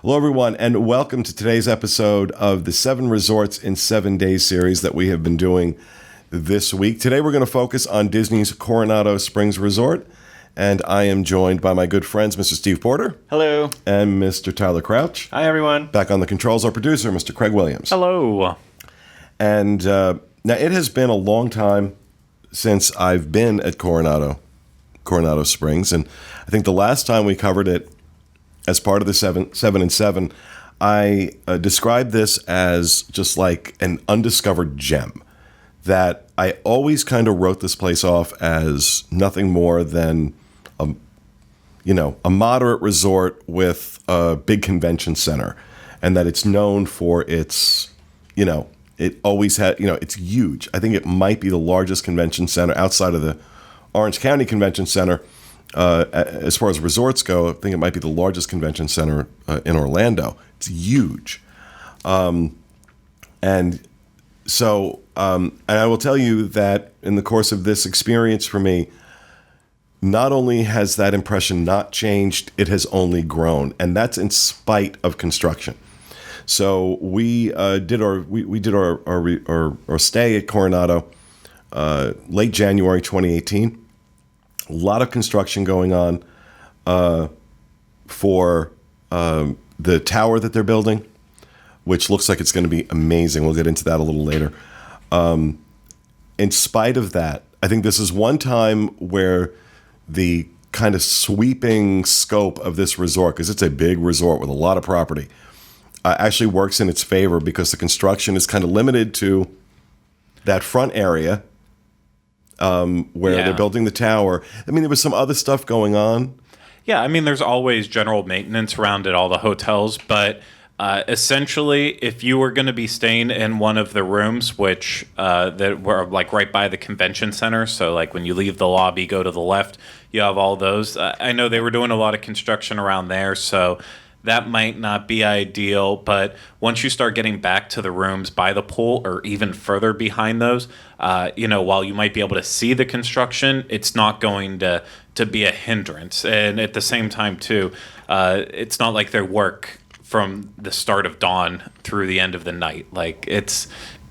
Hello, everyone, and welcome to today's episode of the 7 Resorts in 7 Days series that we have been doing this week. Today, we're going to focus on Disney's Coronado Springs Resort, and I am joined by my good friends, Mr. Steve Porter. Hello. And Mr. Tyler Crouch. Hi, everyone. Back on the controls, our producer, Mr. Craig Williams. Hello. And now, it has been a long time since I've been at Coronado Springs, and I think the last time we covered it as part of the 7 and 7, I described this as just like an undiscovered gem, that I always kind of wrote this place off as nothing more than a moderate resort with a big convention center, and that it's known for its, it always had, it's huge. I think it might be the largest convention center outside of the Orange County Convention Center. As far as resorts go, I think it might be the largest convention center in Orlando. It's huge. And I will tell you that in the course of this experience for me, not only has that impression not changed, it has only grown. And that's in spite of construction. So we did our stay at Coronado late January 2018. A lot of construction going on for the tower that they're building, which looks like it's going to be amazing. We'll get into that a little later. In spite of that, I think this is one time where the kind of sweeping scope of this resort, because it's a big resort with a lot of property, actually works in its favor, because the construction is kind of limited to that front area where they're building the tower. I mean, there was some other stuff going on. Yeah, I mean, there's always general maintenance around at all the hotels, but essentially, if you were going to be staying in one of the rooms, which that were like right by the convention center, so like when you leave the lobby, go to the left, you have all those. I know they were doing a lot of construction around there, so that might not be ideal, but once you start getting back to the rooms by the pool or even further behind those, while you might be able to see the construction, it's not going to be a hindrance. And at the same time, too, it's not like they work from the start of dawn through the end of the night. Like, it's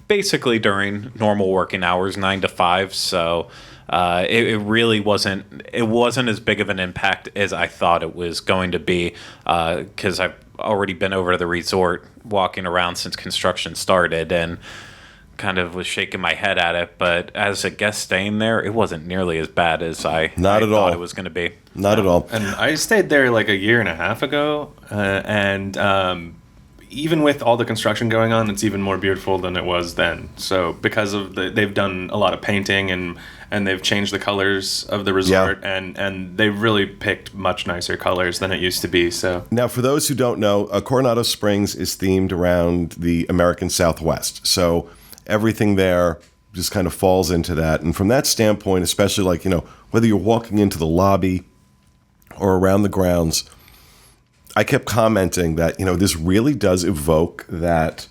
basically during normal working hours, 9 to 5, so it really wasn't as big of an impact as I thought it was going to be, because I've already been over to the resort walking around since construction started and kind of was shaking my head at it. But as a guest staying there, it wasn't nearly as bad as I thought it was going to be. Not at all. And I stayed there like a year and a half ago, and even with all the construction going on, it's even more beautiful than it was then. So because of they've done a lot of painting and they've changed the colors of the resort, and they've really picked much nicer colors than it used to be. So now, for those who don't know, Coronado Springs is themed around the American Southwest. So everything there just kind of falls into that. And from that standpoint, especially like, whether you're walking into the lobby or around the grounds, I kept commenting that, this really does evoke that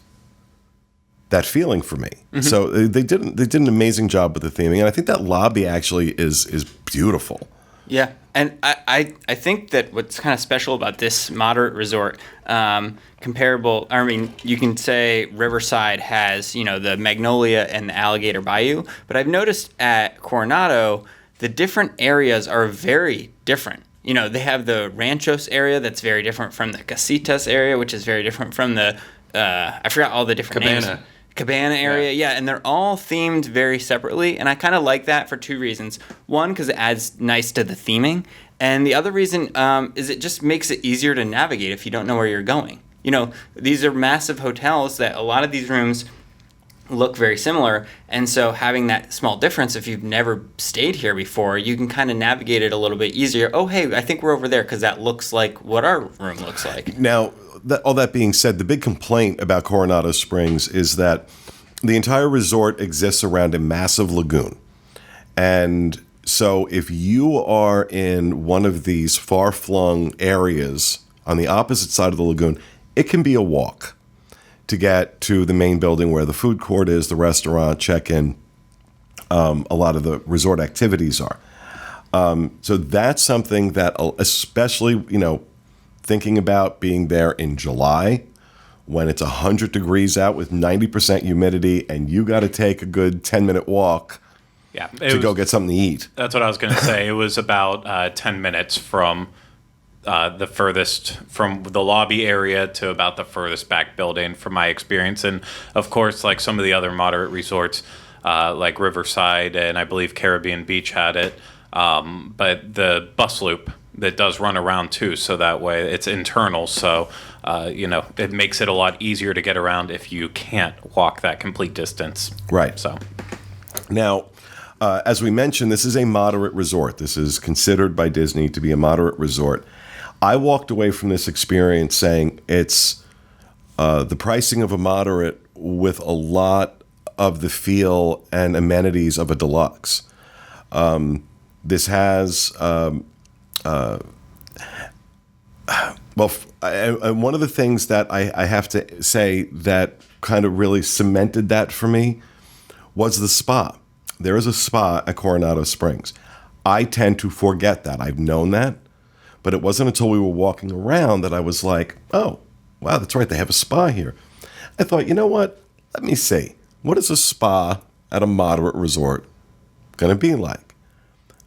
feeling for me. Mm-hmm. So they did an amazing job with the theming, and I think that lobby actually is beautiful. Yeah, and I think that what's kind of special about this moderate resort, comparable, I mean, you can say Riverside has, the Magnolia and the Alligator Bayou, but I've noticed at Coronado, the different areas are very different. They have the Ranchos area that's very different from the Casitas area, which is very different from the, I forgot all the different names. Cabana area, yeah, and they're all themed very separately, and I kind of like that for two reasons. One, because it adds nice to the theming, and the other reason is it just makes it easier to navigate if you don't know where you're going. These are massive hotels that a lot of these rooms look very similar, and so having that small difference, if you've never stayed here before, you can kind of navigate it a little bit easier. Oh, hey, I think we're over there because that looks like what our room looks like. Now, all that being said, the big complaint about Coronado Springs is that the entire resort exists around a massive lagoon. And so if you are in one of these far-flung areas on the opposite side of the lagoon, it can be a walk to get to the main building where the food court is, the restaurant, check-in, a lot of the resort activities are. So that's something that, especially, thinking about being there in July when it's 100 degrees out with 90% humidity and you got to take a good 10-minute walk go get something to eat. That's what I was going to say. It was about 10 minutes from the furthest, from the lobby area to about the furthest back building from my experience. And of course, like some of the other moderate resorts, like Riverside and I believe Caribbean Beach had it. But the bus loop that does run around too, so that way it's internal. So, it makes it a lot easier to get around if you can't walk that complete distance. Right. So now, as we mentioned, this is a moderate resort. This is considered by Disney to be a moderate resort. I walked away from this experience saying it's the pricing of a moderate with a lot of the feel and amenities of a deluxe. This has, and one of the things that I have to say that kind of really cemented that for me was the spa. There is a spa at Coronado Springs. I tend to forget that. I've known that. But it wasn't until we were walking around that I was like, oh, wow, that's right. They have a spa here. I thought, you know what? Let me see. What is a spa at a moderate resort going to be like?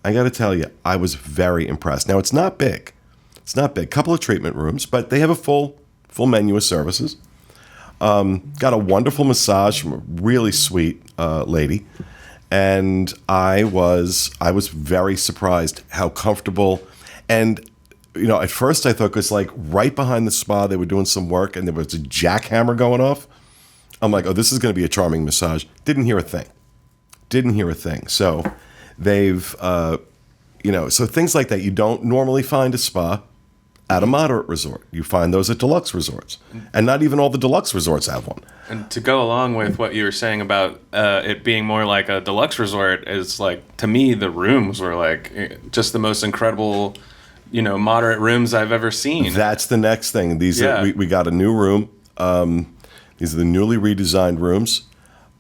I got to tell you, I was very impressed. Now, it's not big. It's not big. Couple of treatment rooms, but they have a full menu of services. Got a wonderful massage from a really sweet lady. And I was very surprised how comfortable. And, at first I thought it was like right behind the spa, they were doing some work and there was a jackhammer going off. I'm like, oh, this is going to be a charming massage. Didn't hear a thing. So they've, so things like that. You don't normally find a spa at a moderate resort. You find those at deluxe resorts. And not even all the deluxe resorts have one. And to go along with what you were saying about it being more like a deluxe resort is like, to me, the rooms were like just the most incredible, moderate rooms I've ever seen. That's the next thing. We got a new room. These are the newly redesigned rooms.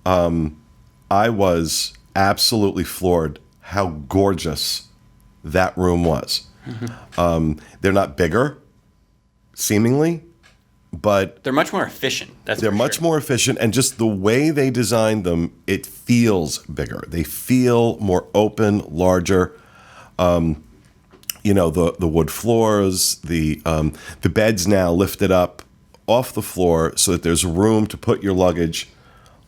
I was absolutely floored how gorgeous that room was. They're not bigger, seemingly, but they're much more efficient. They're much more efficient, and just the way they designed them, it feels bigger. They feel more open, larger. The wood floors, the beds now lifted up off the floor so that there's room to put your luggage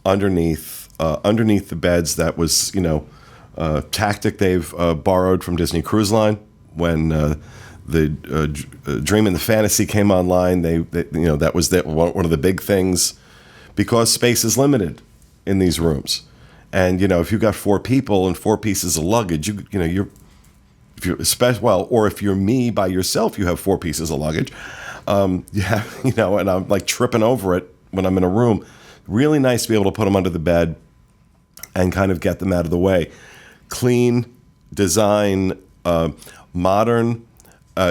underneath the beds. That was tactic they've borrowed from Disney Cruise Line when the Dream and the Fantasy came online. They that was one of the big things, because space is limited in these rooms, and if you've got 4 people and 4 pieces of luggage, if you're me by yourself, you have 4 pieces of luggage. And I'm like tripping over it when I'm in a room. Really nice to be able to put them under the bed and kind of get them out of the way. Clean design, modern,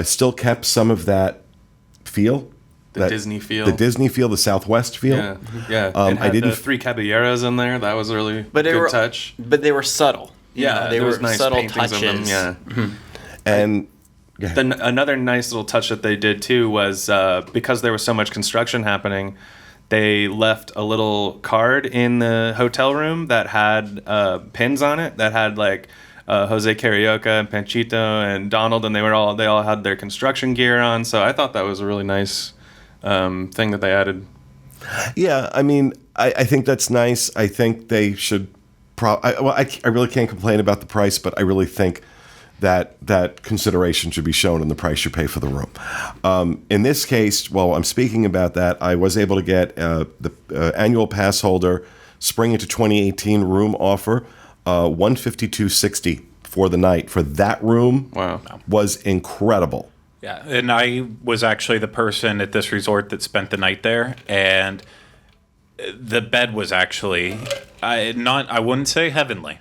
still kept some of that feel. The Disney feel. The Disney feel, the Southwest feel. Yeah. It had the 3 caballeros in there. That was a really good touch. But they were subtle. Yeah, they were nice subtle touches. Of them, yeah. Mm-hmm. And then another nice little touch that they did too was because there was so much construction happening, they left a little card in the hotel room that had pins on it that had like Jose Carioca and Panchito and Donald, and they all had their construction gear on. So I thought that was a really nice thing that they added. Yeah, I mean, I think that's nice. I think they should. I really can't complain about the price, but I really think that consideration should be shown in the price you pay for the room. In this case, while I'm speaking about that, I was able to get the annual pass holder spring into 2018 room offer, $152.60 for the night for that room. Wow, was incredible. Yeah, and I was actually the person at this resort that spent the night there, and the bed was actually I wouldn't say heavenly,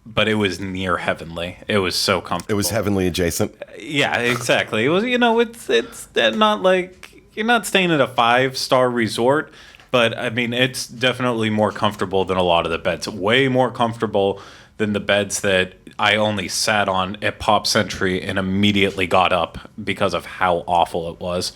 but it was near heavenly. It was so comfortable. It was heavenly adjacent. Yeah, exactly. It was, it's not like you're not staying at a 5-star resort, but I mean, it's definitely more comfortable than a lot of the beds. Way more comfortable than the beds that I only sat on at Pop Century and immediately got up because of how awful it was.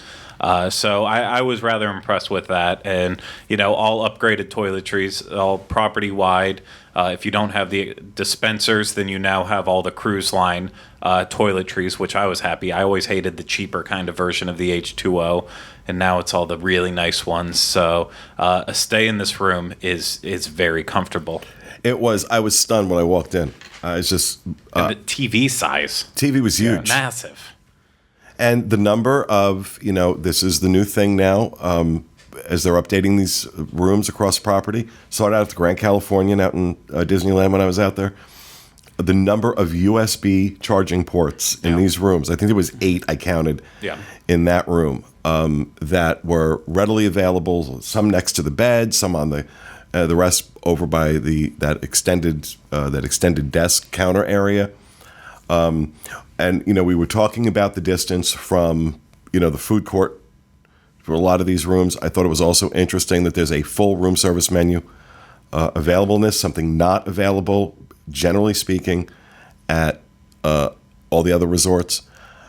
So I was rather impressed with that. And, all upgraded toiletries, all property wide. If you don't have the dispensers, then you now have all the cruise line toiletries, which I was happy. I always hated the cheaper kind of version of the H2O, and now it's all the really nice ones. So a stay in this room is very comfortable. I was stunned when I walked in. It's just And the TV size. TV was huge, Massive. and the number of this is the new thing now. As they're updating these rooms across property, started out at the Grand Californian out in Disneyland when I was out there. The number of USB charging ports in these rooms, I think there was 8 I counted in that room that were readily available. Some next to the bed, some on the rest over by that extended desk counter area. And we were talking about the distance from the food court for a lot of these rooms. I thought it was also interesting that there's a full room service menu availableness, something not available, generally speaking, at all the other resorts.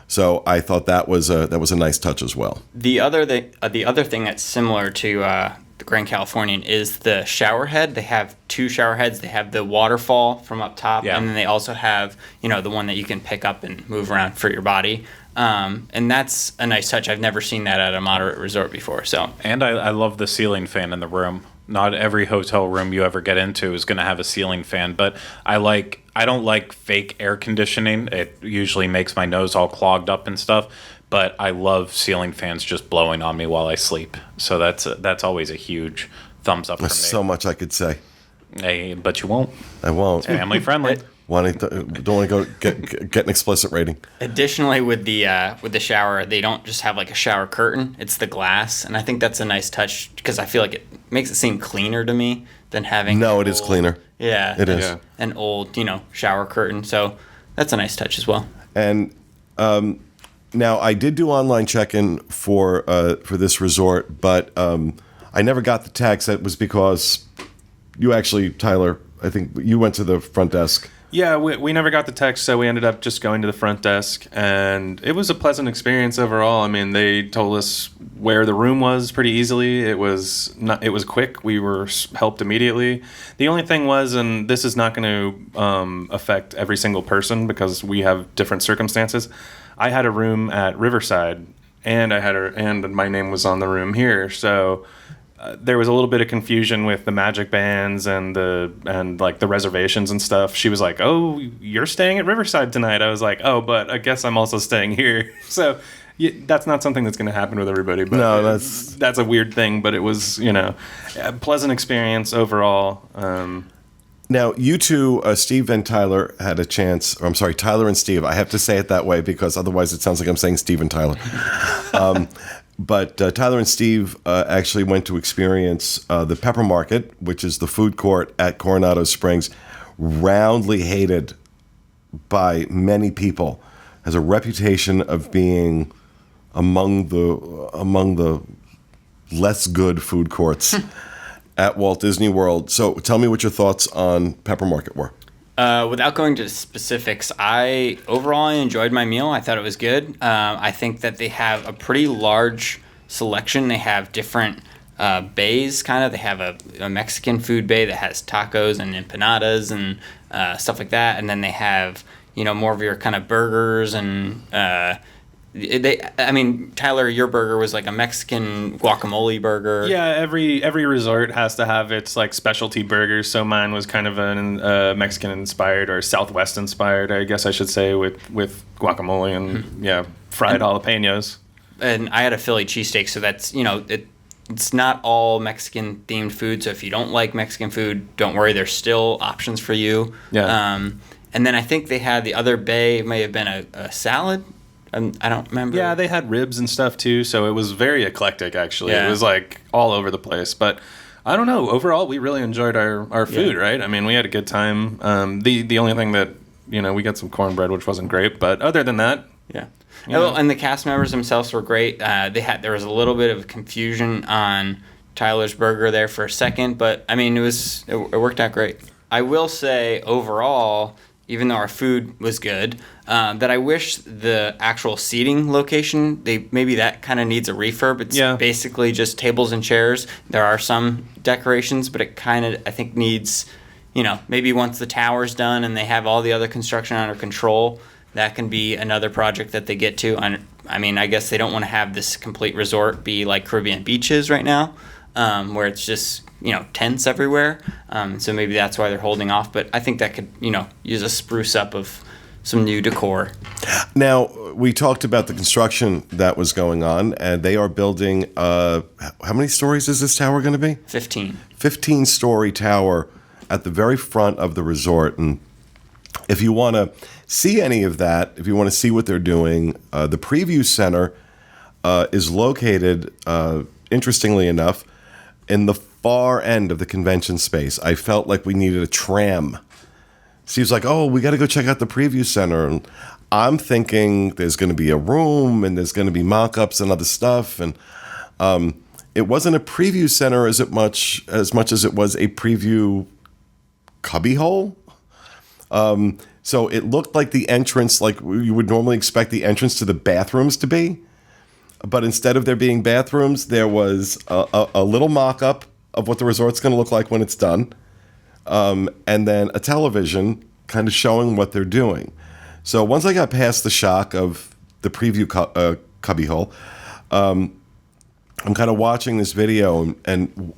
So I thought that was a nice touch as well. The other thing that's similar to the Grand Californian is the shower head. They have 2 shower heads. They have the waterfall from up top, and then they also have the one that you can pick up and move around for your body. And that's a nice touch. I've never seen that at a moderate resort before. So, and I love the ceiling fan in the room. Not every hotel room you ever get into is going to have a ceiling fan, but I don't like fake air conditioning. It usually makes my nose all clogged up and stuff. But I love ceiling fans just blowing on me while I sleep. So that's always a huge thumbs up for me. There's so much I could say. Hey, but you won't. I won't. It's family friendly. Don't want to go get an explicit rating. Additionally, with the shower, they don't just have like a shower curtain; it's the glass, and I think that's a nice touch because I feel like it makes it seem cleaner to me than having. No, it is cleaner. Yeah, it is an old shower curtain. So that's a nice touch as well. And now I did do online check-in for this resort, but I never got the text. That was because you actually, Tyler, I think you went to the front desk. Yeah, we never got the text, so we ended up just going to the front desk, and it was a pleasant experience overall. I mean, they told us where the room was pretty easily. It was quick. We were helped immediately. The only thing was, and this is not going to affect every single person because we have different circumstances. I had a room at Riverside, and and my name was on the room here, so. There was a little bit of confusion with the magic bands and the reservations and stuff. She was like, "Oh, you're staying at Riverside tonight." I was like, "Oh, but I guess I'm also staying here." So that's not something that's going to happen with everybody. But no, that's a weird thing. But it was a pleasant experience overall. Now, you two, Steve and Tyler, had a chance. Or I'm sorry, Tyler and Steve. I have to say it that way because otherwise it sounds like I'm saying Steve and Tyler. But Tyler and Steve actually went to experience the Pepper Market, which is the food court at Coronado Springs, roundly hated by many people, has a reputation of being among the less good food courts at Walt Disney World. So tell me what your thoughts on Pepper Market were. Without going to specifics, I overall enjoyed my meal. I thought it was good. I think that they have a pretty large selection. They have different bays, kind of. They have a Mexican food bay that has tacos and empanadas and stuff like that. And then they have, more of your kind of burgers and Tyler, your burger was like a Mexican guacamole burger. Yeah, every resort has to have its like specialty burgers. So mine was kind of a Mexican inspired or Southwest inspired, I guess I should say, with guacamole and fried jalapenos. And I had a Philly cheesesteak, so that's it's not all Mexican themed food. So if you don't like Mexican food, don't worry, there's still options for you. Yeah. And then I think they had the other bay. It may have been a salad. I don't remember. Yeah, they had ribs and stuff too, so it was very eclectic actually. Yeah. It was like all over the place. But I don't know. Overall, we really enjoyed our food, right? I mean, we had a good time. The only thing that, we got some cornbread, which wasn't great, but other than that. Yeah. And the cast members themselves were great. There was a little bit of confusion on Tyler's burger there for a second, but I mean, it worked out great. I will say overall, even though our food was good, that I wish the actual seating location, maybe that kind of needs a refurb. It's basically just tables and chairs. There are some decorations, but it kind of, I think, needs, maybe once the tower's done and they have all the other construction under control, that can be another project that they get to. I mean, I guess they don't want to have this complete resort be like Caribbean beaches right now, where it's just, tents everywhere. So maybe that's why they're holding off. But I think that could, use a spruce up of some new decor. Now, we talked about the construction that was going on, and they are building, how many stories is this tower going to be? 15. 15-story tower at the very front of the resort. And if you want to see any of that, if you want to see what they're doing, the preview center is located, interestingly enough, in the far end of the convention space. I felt like we needed a tram. Steve's like, oh, we got to go check out the preview center. And I'm thinking there's going to be a room and there's going to be mock-ups and other stuff. And it wasn't a preview center as much as it was a preview cubbyhole. So it looked like the entrance, like you would normally expect the entrance to the bathrooms to be. But instead of there being bathrooms, there was a little mock-up of what the resort's going to look like when it's done. And then a television kind of showing what they're doing. So once I got past the shock of the preview cubbyhole, I'm kind of watching this video and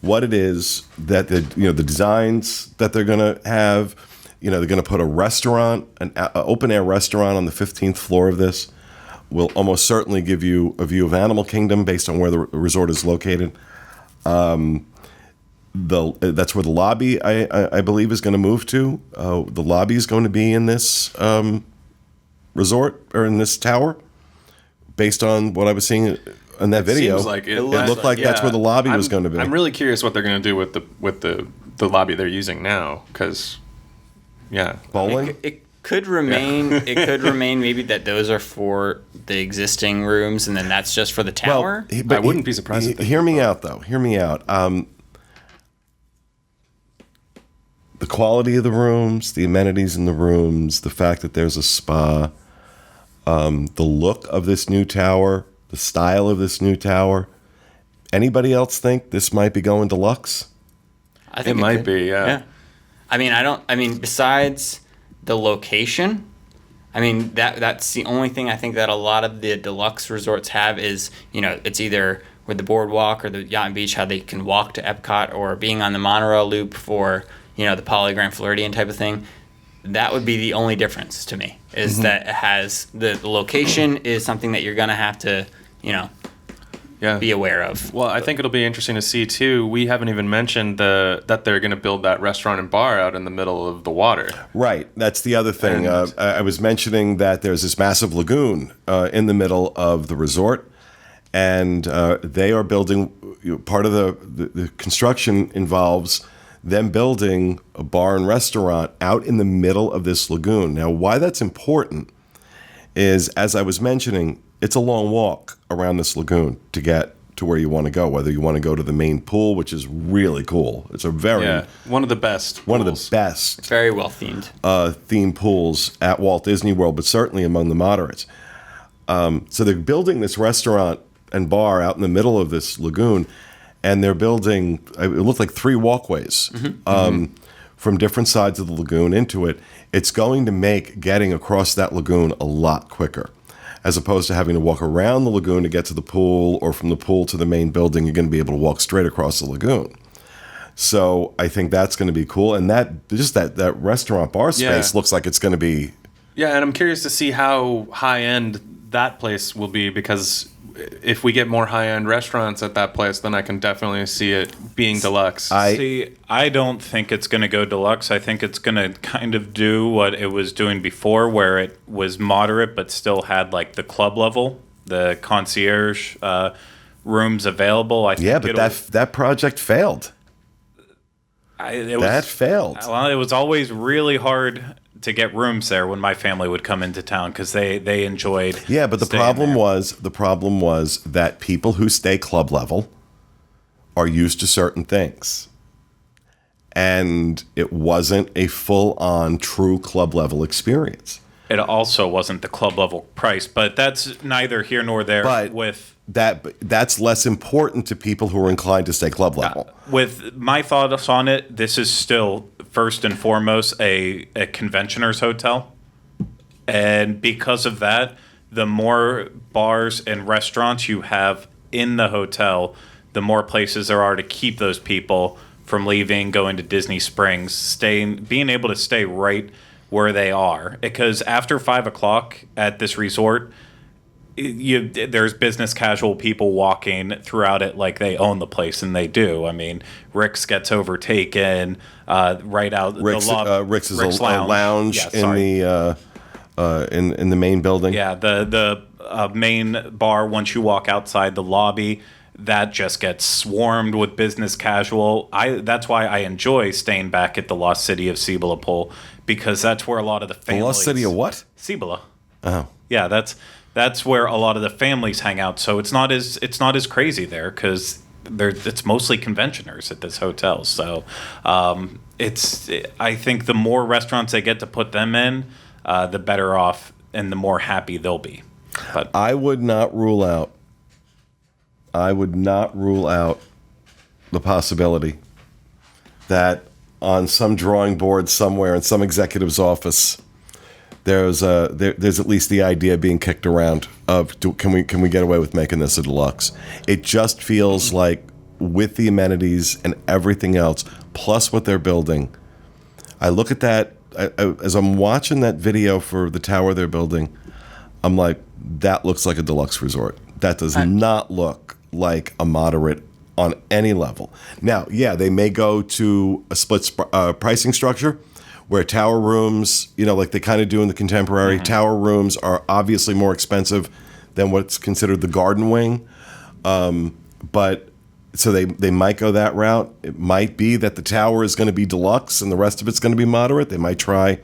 what it is that the designs that they're going to have. They're going to put a restaurant, an open air restaurant on the 15th floor of this. Will almost certainly give you a view of Animal Kingdom based on where the resort is located. That's where the lobby, I believe, is going to move to. The lobby is going to be in this resort or in this tower, based on what I was seeing in that video. Seems like it looked like that's where the lobby was going to be. I'm really curious what they're going to do with the lobby they're using now, because bowling. It could remain. Yeah. It could remain maybe that those are for the existing rooms, and then that's just for the tower. Well, but I wouldn't be surprised. Hear me out, though. Hear me out. The quality of the rooms, the amenities in the rooms, the fact that there's a spa, the look of this new tower, the style of this new tower. Anybody else think this might be going deluxe? I think it might be. Yeah. I mean, besides the location, that's the only thing I think that a lot of the deluxe resorts have is, it's either with the boardwalk or the yacht and beach, how they can walk to Epcot, or being on the monorail loop for, the Polygram Floridian type of thing. That would be the only difference to me, is that it has the location is something that you're going to have to, be aware of. Well, I think it'll be interesting to see too. We haven't even mentioned that they're going to build that restaurant and bar out in the middle of the water. Right. That's the other thing. I was mentioning that there's this massive lagoon in the middle of the resort, and they are building. Part of the construction involves them building a bar and restaurant out in the middle of this lagoon. Now, why that's important is, as I was mentioning, it's a long walk around this lagoon to get to where you want to go, whether you want to go to the main pool, which is really cool. It's a one of the best. One of the best. Very well themed. Themed pools at Walt Disney World, but certainly among the moderates. So they're building this restaurant and bar out in the middle of this lagoon, and they're building, it looked like 3 walkways from different sides of the lagoon into it. It's going to make getting across that lagoon a lot quicker, as opposed to having to walk around the lagoon to get to the pool, or from the pool to the main building. You're going to be able to walk straight across the lagoon. So I think that's going to be cool. And that restaurant bar space looks like it's going to be. Yeah, and I'm curious to see how high end that place will be, because if we get more high-end restaurants at that place, then I can definitely see it being deluxe. I don't think it's going to go deluxe. I think it's going to kind of do what it was doing before, where it was moderate but still had like the club level, the concierge rooms available. I think but that project failed. That failed. Well, it was always really hard to get rooms there when my family would come into town, because they enjoyed. Yeah, but the problem was that people who stay club level are used to certain things, and it wasn't a full-on true club level experience. It also wasn't the club level price, but that's neither here nor there. But that's less important to people who are inclined to stay club level. With my thoughts on it, this is still first and foremost a conventioner's hotel. And because of that, the more bars and restaurants you have in the hotel, the more places there are to keep those people from leaving, going to Disney Springs, being able to stay right where they are. Because after 5 o'clock at this resort, there's business casual people walking throughout it like they own the place, and they do. I mean, Rick's gets overtaken right out Rick's, the lobby. Rick's is a lounge in the main building. Yeah, the main bar, once you walk outside the lobby, that just gets swarmed with business casual. That's why I enjoy staying back at the Lost City of Cibola Pool, because that's where a lot of the families... The Lost City of what? Cibola. Oh. Yeah, that's where a lot of the families hang out. So it's not as crazy there, because it's mostly conventioners at this hotel. So I think the more restaurants they get to put them in, the better off and the more happy they'll be. But I would not rule out the possibility that on some drawing board somewhere in some executive's office, there's at least the idea being kicked around of can we get away with making this a deluxe? It just feels like with the amenities and everything else, plus what they're building, I look at that as I'm watching that video for the tower they're building. I'm like, that looks like a deluxe resort. That does not look like a moderate on any level. Now, yeah, they may go to a split pricing structure where tower rooms, like they kind of do in the contemporary, tower rooms are obviously more expensive than what's considered the garden wing. But so they might go that route. It might be that the tower is going to be deluxe and the rest of it's going to be moderate. They might try,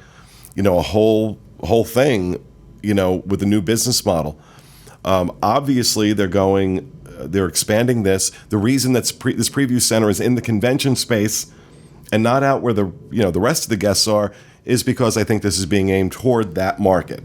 a whole thing, with a new business model. Obviously, they're expanding this. The reason that this preview center is in the convention space and not out where the rest of the guests are is because I think this is being aimed toward that market.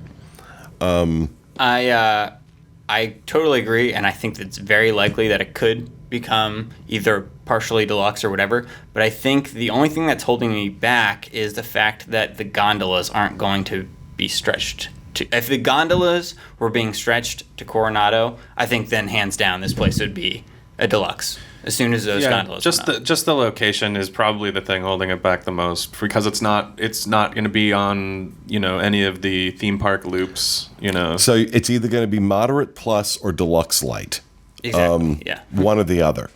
I totally agree, and I think it's very likely that it could become either partially deluxe or whatever. But I think the only thing that's holding me back is the fact that the gondolas aren't going to be stretched. If the gondolas were being stretched to Coronado, I think then hands down this place would be a deluxe. As soon as those gondolas just the location is probably the thing holding it back the most, because it's not going to be on any of the theme park loops. So it's either going to be moderate plus or deluxe light. Exactly. Yeah. One or the other.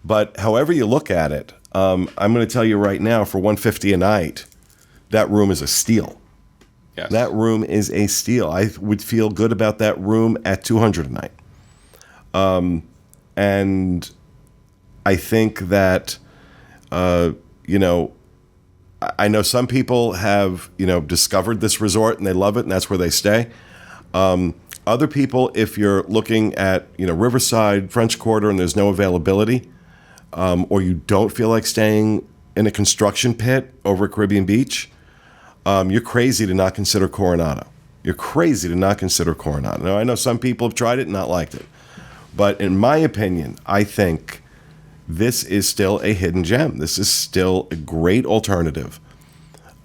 But however you look at it, I'm going to tell you right now, for $150 a night, that room is a steal. Yes. That room is a steal. I would feel good about that room at $200 a night. And I think that, I know some people have, discovered this resort and they love it and that's where they stay. Other people, if you're looking at, Riverside, French Quarter, and there's no availability, or you don't feel like staying in a construction pit over at Caribbean Beach, you're crazy to not consider Coronado. You're crazy to not consider Coronado. Now, I know some people have tried it and not liked it. But in my opinion, I think this is still a hidden gem. This is still a great alternative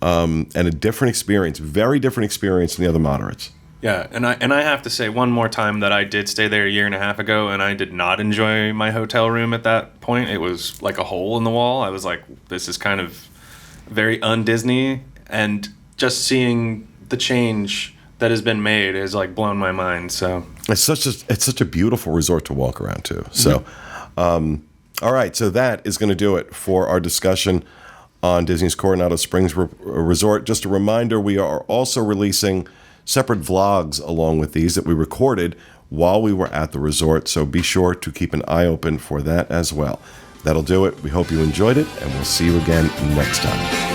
and a different experience, very different experience than the other moderates. Yeah, and I have to say one more time that I did stay there a year and a half ago, and I did not enjoy my hotel room at that point. It was like a hole in the wall. I was like, this is kind of very un-Disney, and just seeing the change that has been made has like blown my mind. So it's such a beautiful resort to walk around to. So, all right, so that is going to do it for our discussion on Disney's Coronado Springs Resort. Just a reminder, we are also releasing separate vlogs along with these that we recorded while we were at the resort, so be sure to keep an eye open for that as well. That'll do it. We hope you enjoyed it, and we'll see you again next time.